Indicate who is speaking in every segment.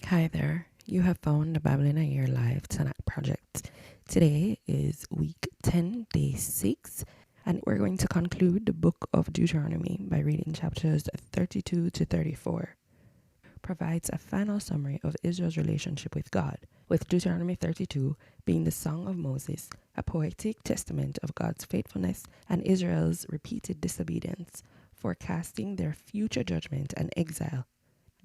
Speaker 1: Hi there, you have found the Bible in a Year Live Tanakh Project. Today is week 10, day 6, and we're going to conclude the book of Deuteronomy by reading chapters 32 to 34. Provides a final summary of Israel's relationship with God, with Deuteronomy 32 being the Song of Moses, a poetic testament of God's faithfulness and Israel's repeated disobedience, forecasting their future judgment and exile.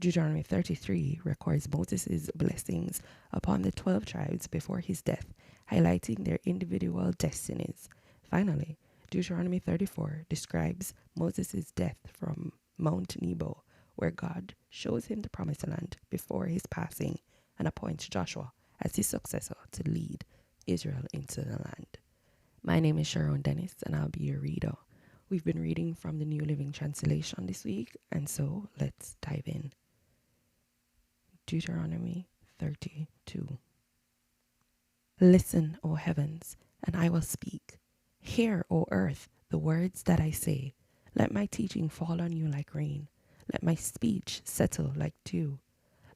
Speaker 1: Deuteronomy 33 records Moses' blessings upon the 12 tribes before his death, highlighting their individual destinies. Finally, Deuteronomy 34 describes Moses' death from Mount Nebo, where God shows him the promised land before his passing and appoints Joshua as his successor to lead Israel into the land. My name is Sharone and I'll be your reader. We've been reading from the New Living Translation this week, and so let's dive in. Deuteronomy 32. Listen, O heavens, and I will speak. Hear, O earth, the words that I say. Let my teaching fall on you like rain. Let my speech settle like dew.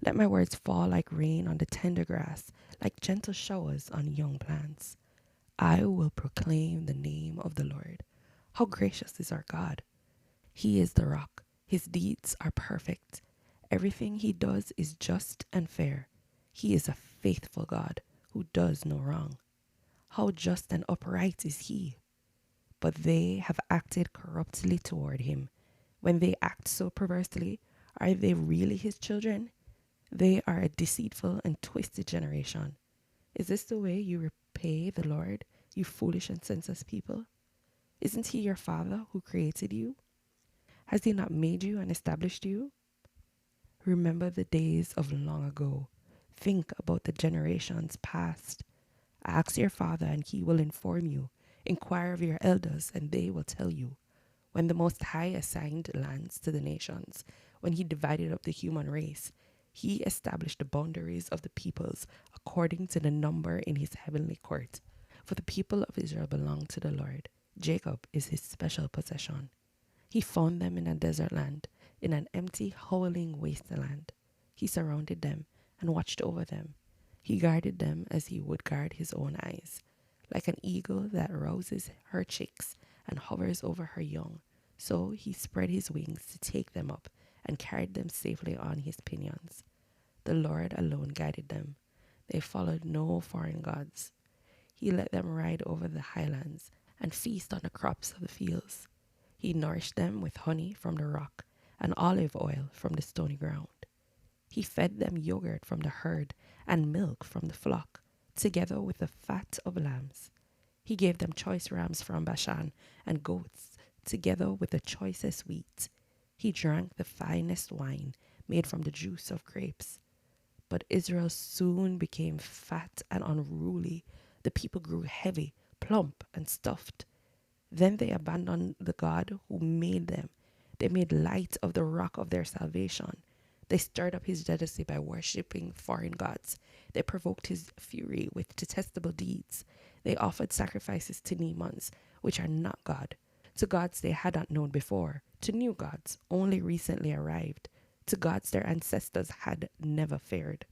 Speaker 1: Let my words fall like rain on the tender grass, like gentle showers on young plants. I will proclaim the name of the Lord. How gracious is our God! He is the rock. His deeds are perfect. Everything he does is just and fair. He is a faithful God who does no wrong. How just and upright is he! But they have acted corruptly toward him. When they act so perversely, are they really his children? They are a deceitful and twisted generation. Is this the way you repay the Lord, you foolish and senseless people? Isn't he your father who created you? Has he not made you and established you? Remember the days of long ago. Think about the generations past. Ask your father and he will inform you. Inquire of your elders and they will tell you. When the Most High assigned lands to the nations, when he divided up the human race, he established the boundaries of the peoples according to the number in his heavenly court. For the people of Israel belong to the Lord. Jacob is his special possession. He found them in a desert land, in an empty, howling wasteland. He surrounded them and watched over them. He guarded them as he would guard his own eyes. Like an eagle that rouses her chicks and hovers over her young, so he spread his wings to take them up and carried them safely on his pinions. The Lord alone guided them. They followed no foreign gods. He let them ride over the highlands and feast on the crops of the fields. He nourished them with honey from the rock and olive oil from the stony ground. He fed them yogurt from the herd and milk from the flock, together with the fat of lambs. He gave them choice rams from Bashan and goats, together with the choicest wheat. He drank the finest wine made from the juice of grapes. But Israel soon became fat and unruly. The people grew heavy, plump, and stuffed. Then they abandoned the God who made them. They made light of the rock of their salvation. They stirred up his jealousy by worshipping foreign gods. They provoked his fury with detestable deeds. They offered sacrifices to demons, which are not God, to gods they had not known before, to new gods only recently arrived, to gods their ancestors had never feared.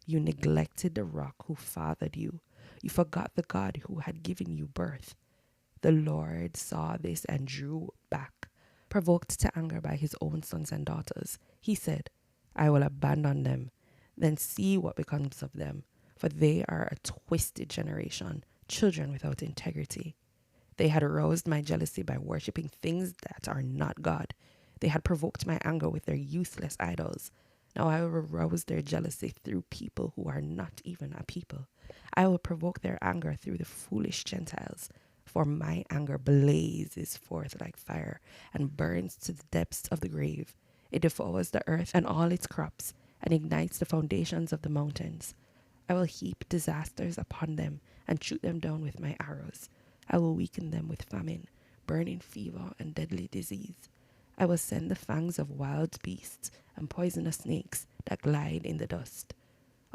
Speaker 1: You neglected the rock who fathered you. You forgot the God who had given you birth. The Lord saw this and drew back. Provoked to anger by his own sons and daughters, he said, I will abandon them, then see what becomes of them, for they are a twisted generation, children without integrity. They had aroused my jealousy by worshipping things that are not God. They had provoked my anger with their useless idols. Now I will arouse their jealousy through people who are not even a people. I will provoke their anger through the foolish Gentiles. For my anger blazes forth like fire and burns to the depths of the grave. It devours the earth and all its crops and ignites the foundations of the mountains. I will heap disasters upon them and shoot them down with my arrows. I will weaken them with famine, burning fever, and deadly disease. I will send the fangs of wild beasts and poisonous snakes that glide in the dust.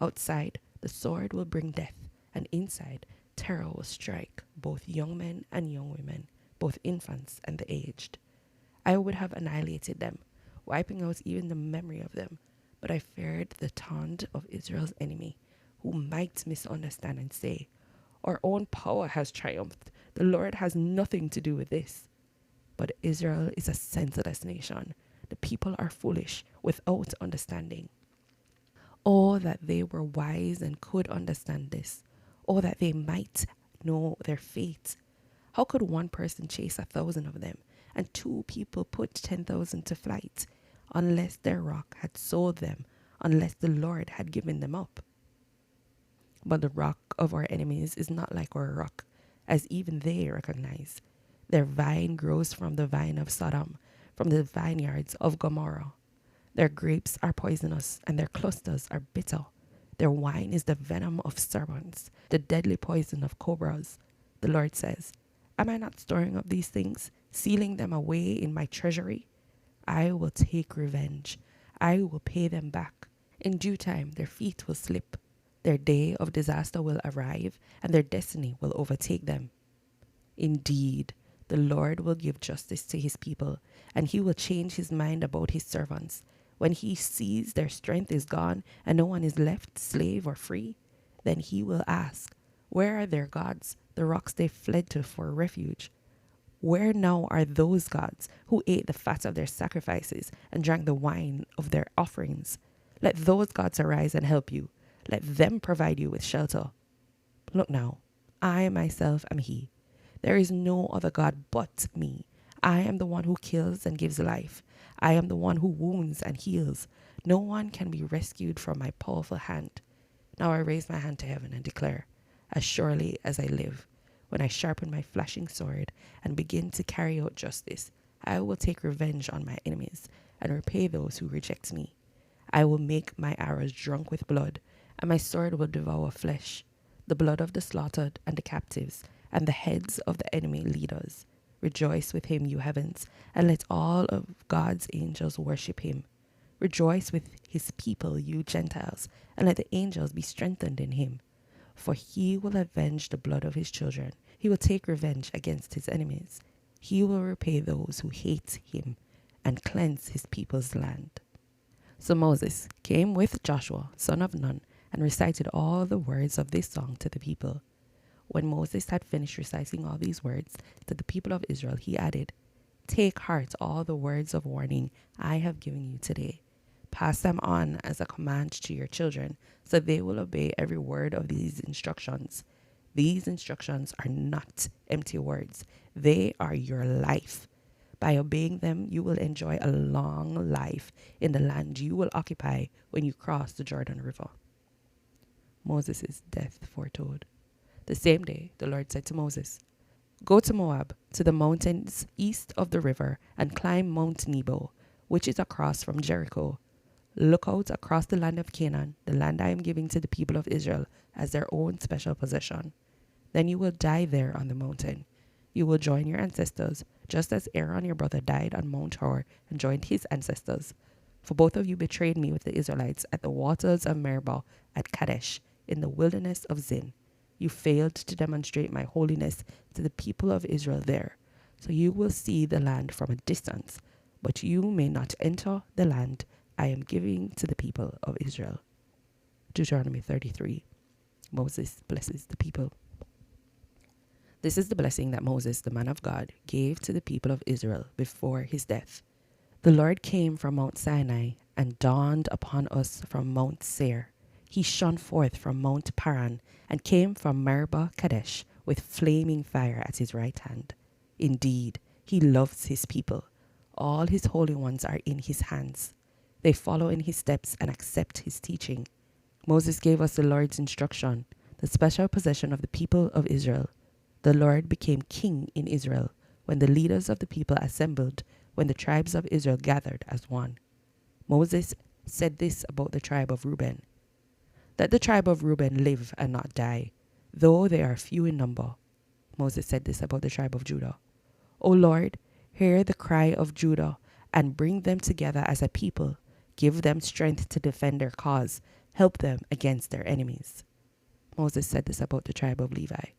Speaker 1: Outside, the sword will bring death, and inside, terror will strike both young men and young women, both infants and the aged. I would have annihilated them, wiping out even the memory of them, But I feared the taunt of Israel's enemy, who might misunderstand and say, our own power has triumphed. The Lord has nothing to do with this. But Israel is a senseless nation. The people are foolish, without understanding. Oh, that they were wise and could understand this. Oh, that they might know their fate. How could one person chase 1,000 of them, and two people put 10,000 to flight, unless their rock had sold them, unless the Lord had given them up? But the rock of our enemies is not like our rock, as even they recognize. Their vine grows from the vine of Sodom, from the vineyards of Gomorrah. Their grapes are poisonous, and their clusters are bitter. Their wine is the venom of serpents, the deadly poison of cobras. The Lord says, am I not storing up these things, sealing them away in my treasury? I will take revenge. I will pay them back. In due time, their feet will slip. Their day of disaster will arrive, and their destiny will overtake them. Indeed, the Lord will give justice to his people, and he will change his mind about his servants. When he sees their strength is gone, and no one is left, slave or free, then he will ask, where are their gods, the rocks they fled to for refuge? Where now are those gods who ate the fat of their sacrifices and drank the wine of their offerings? Let those gods arise and help you. Let them provide you with shelter. Look now, I myself am he. There is no other God but me. I am the one who kills and gives life. I am the one who wounds and heals. No one can be rescued from my powerful hand. Now I raise my hand to heaven and declare, as surely as I live, when I sharpen my flashing sword and begin to carry out justice, I will take revenge on my enemies and repay those who reject me. I will make my arrows drunk with blood, and my sword will devour flesh, the blood of the slaughtered and the captives, and the heads of the enemy leaders. Rejoice with him, you heavens, and let all of God's angels worship him. Rejoice with his people, you Gentiles, and let the angels be strengthened in him. For he will avenge the blood of his children. He will take revenge against his enemies. He will repay those who hate him and cleanse his people's land. So Moses came with Joshua, son of Nun, and recited all the words of this song to the people. When Moses had finished reciting all these words to the people of Israel, he added, take heart all the words of warning I have given you today. Pass them on as a command to your children, so they will obey every word of these instructions. These instructions are not empty words. They are your life. By obeying them, you will enjoy a long life in the land you will occupy when you cross the Jordan River. Moses' death foretold. The same day, the Lord said to Moses, go to Moab, to the mountains east of the river, and climb Mount Nebo, which is across from Jericho. Look out across the land of Canaan, the land I am giving to the people of Israel as their own special possession. Then you will die there on the mountain. You will join your ancestors, just as Aaron your brother died on Mount Hor and joined his ancestors. For both of you betrayed me with the Israelites at the waters of Meribah at Kadesh, in the wilderness of Zin. You failed to demonstrate my holiness to the people of Israel there. So you will see the land from a distance, but you may not enter the land I am giving to the people of Israel. Deuteronomy 33. Moses blesses the people. This is the blessing that Moses, the man of God, gave to the people of Israel before his death. The Lord came from Mount Sinai and dawned upon us from Mount Seir. He shone forth from Mount Paran and came from Meribah Kadesh with flaming fire at his right hand. Indeed, he loves his people. All his holy ones are in his hands. They follow in his steps and accept his teaching. Moses gave us the Lord's instruction, the special possession of the people of Israel. The Lord became king in Israel when the leaders of the people assembled, when the tribes of Israel gathered as one. Moses said this about the tribe of Reuben. Let the tribe of Reuben live and not die, though they are few in number. Moses said this about the tribe of Judah. O Lord, hear the cry of Judah and bring them together as a people. Give them strength to defend their cause. Help them against their enemies. Moses said this about the tribe of Levi.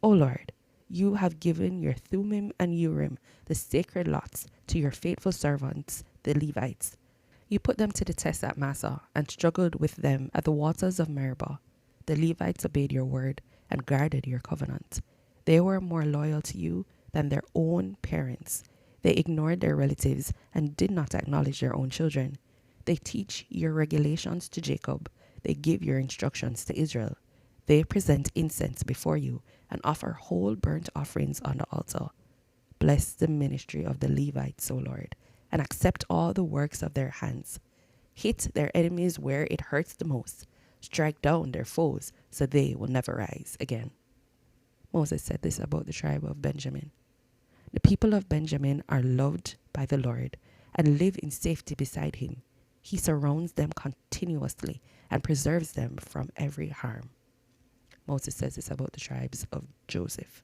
Speaker 1: O Lord, you have given your Thummim and Urim, the sacred lots, to your faithful servants, the Levites. You put them to the test at Massa and struggled with them at the waters of Meribah. The Levites obeyed your word and guarded your covenant. They were more loyal to you than their own parents. They ignored their relatives and did not acknowledge their own children. They teach your regulations to Jacob. They give your instructions to Israel. They present incense before you and offer whole burnt offerings on the altar. Bless the ministry of the Levites, O Lord, and accept all the works of their hands. Hit their enemies where it hurts the most. Strike down their foes so they will never rise again. Moses said this about the tribe of Benjamin. The people of Benjamin are loved by the Lord and live in safety beside him. He surrounds them continuously and preserves them from every harm. Moses says this about the tribes of Joseph.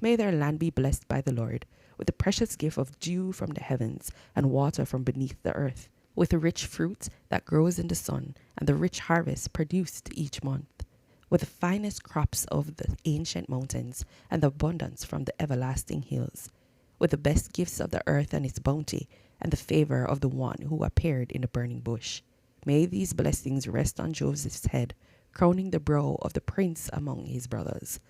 Speaker 1: May their land be blessed by the Lord, with the precious gift of dew from the heavens and water from beneath the earth, with the rich fruit that grows in the sun and the rich harvest produced each month, with the finest crops of the ancient mountains and the abundance from the everlasting hills, with the best gifts of the earth and its bounty and the favor of the one who appeared in the burning bush. May these blessings rest on Joseph's head, crowning the brow of the prince among his brothers.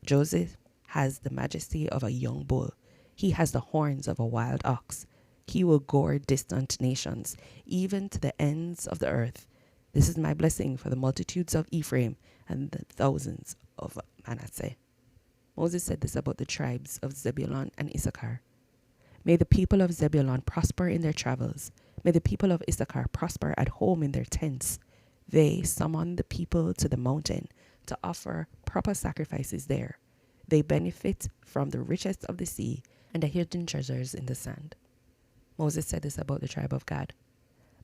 Speaker 1: Joseph has the majesty of a young bull. He has the horns of a wild ox. He will gore distant nations, even to the ends of the earth. This is my blessing for the multitudes of Ephraim and the thousands of Manasseh. Moses said this about the tribes of Zebulun and Issachar. May the people of Zebulun prosper in their travels. May the people of Issachar prosper at home in their tents. They summon the people to the mountain to offer proper sacrifices there. They benefit from the riches of the sea and the hidden treasures in the sand. Moses said this about the tribe of Gad.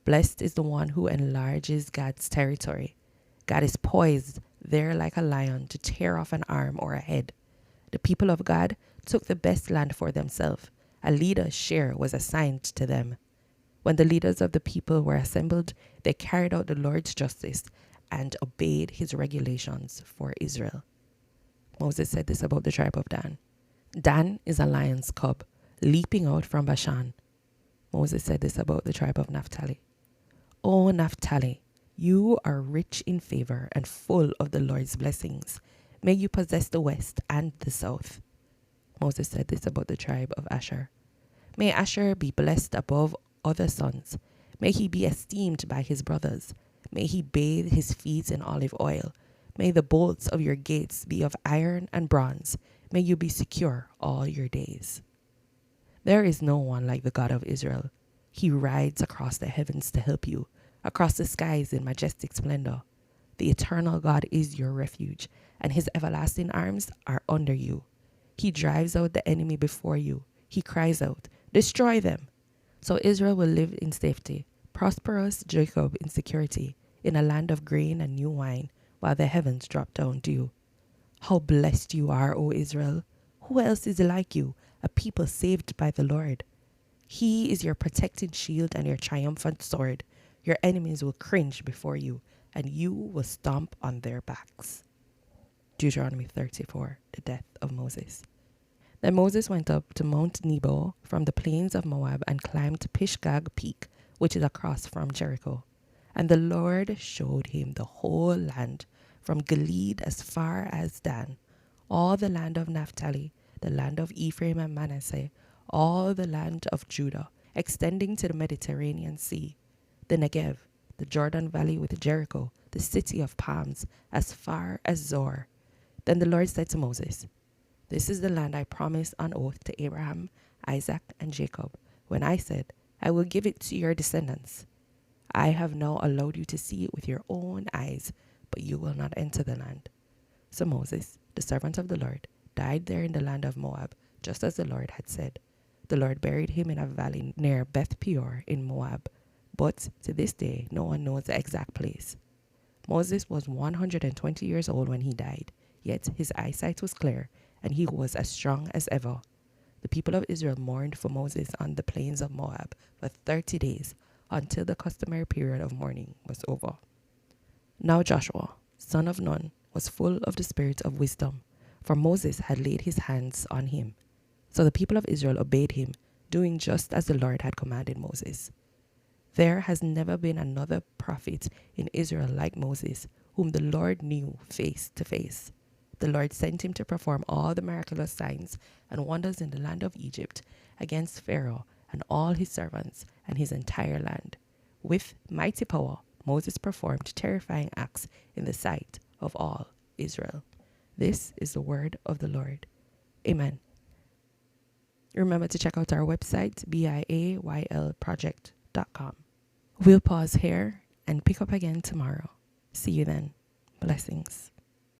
Speaker 1: Blessed is the one who enlarges Gad's territory. God is poised there like a lion to tear off an arm or a head. The people of Gad took the best land for themselves. A leader's share was assigned to them. When the leaders of the people were assembled, they carried out the Lord's justice and obeyed his regulations for Israel. Moses said this about the tribe of Dan. Dan is a lion's cub, leaping out from Bashan. Moses said this about the tribe of Naphtali. O Naphtali, you are rich in favor and full of the Lord's blessings. May you possess the west and the south. Moses said this about the tribe of Asher. May Asher be blessed above other sons. May he be esteemed by his brothers. May he bathe his feet in olive oil. May the bolts of your gates be of iron and bronze. May you be secure all your days. There is no one like the God of Israel. He rides across the heavens to help you, across the skies in majestic splendor. The eternal God is your refuge, and his everlasting arms are under you. He drives out the enemy before you. He cries out, "Destroy them!" So Israel will live in safety, prosperous Jacob in security, in a land of grain and new wine, while the heavens drop down dew. How blessed you are, O Israel! Who else is like you, a people saved by the Lord? He is your protecting shield and your triumphant sword. Your enemies will cringe before you, and you will stomp on their backs. Deuteronomy 34, the death of Moses. Then Moses went up to Mount Nebo from the plains of Moab and climbed to Pishgag Peak, which is across from Jericho. And the Lord showed him the whole land, from Gilead as far as Dan, all the land of Naphtali, the land of Ephraim and Manasseh, all the land of Judah, extending to the Mediterranean Sea, the Negev, the Jordan Valley with Jericho, the city of palms, as far as Zor. Then the Lord said to Moses, "This is the land I promised on oath to Abraham, Isaac, and Jacob, when I said, I will give it to your descendants. I have now allowed you to see it with your own eyes, but you will not enter the land." So Moses, the servant of the Lord, died there in the land of Moab, just as the Lord had said. The Lord buried him in a valley near Beth Peor in Moab, but to this day no one knows the exact place. Moses was 120 years old when he died, yet his eyesight was clear, and he was as strong as ever. The people of Israel mourned for Moses on the plains of Moab for 30 days, until the customary period of mourning was over. Now Joshua, son of Nun, was full of the spirit of wisdom, for Moses had laid his hands on him. So the people of Israel obeyed him, doing just as the Lord had commanded Moses. There has never been another prophet in Israel like Moses, whom the Lord knew face to face. The Lord sent him to perform all the miraculous signs and wonders in the land of Egypt against Pharaoh and all his servants and his entire land. With mighty power, Moses performed terrifying acts in the sight of all Israel. This is the word of the Lord. Amen. Remember to check out our website, Biayl.Project.com. We'll pause here and pick up again tomorrow. See you then. Blessings.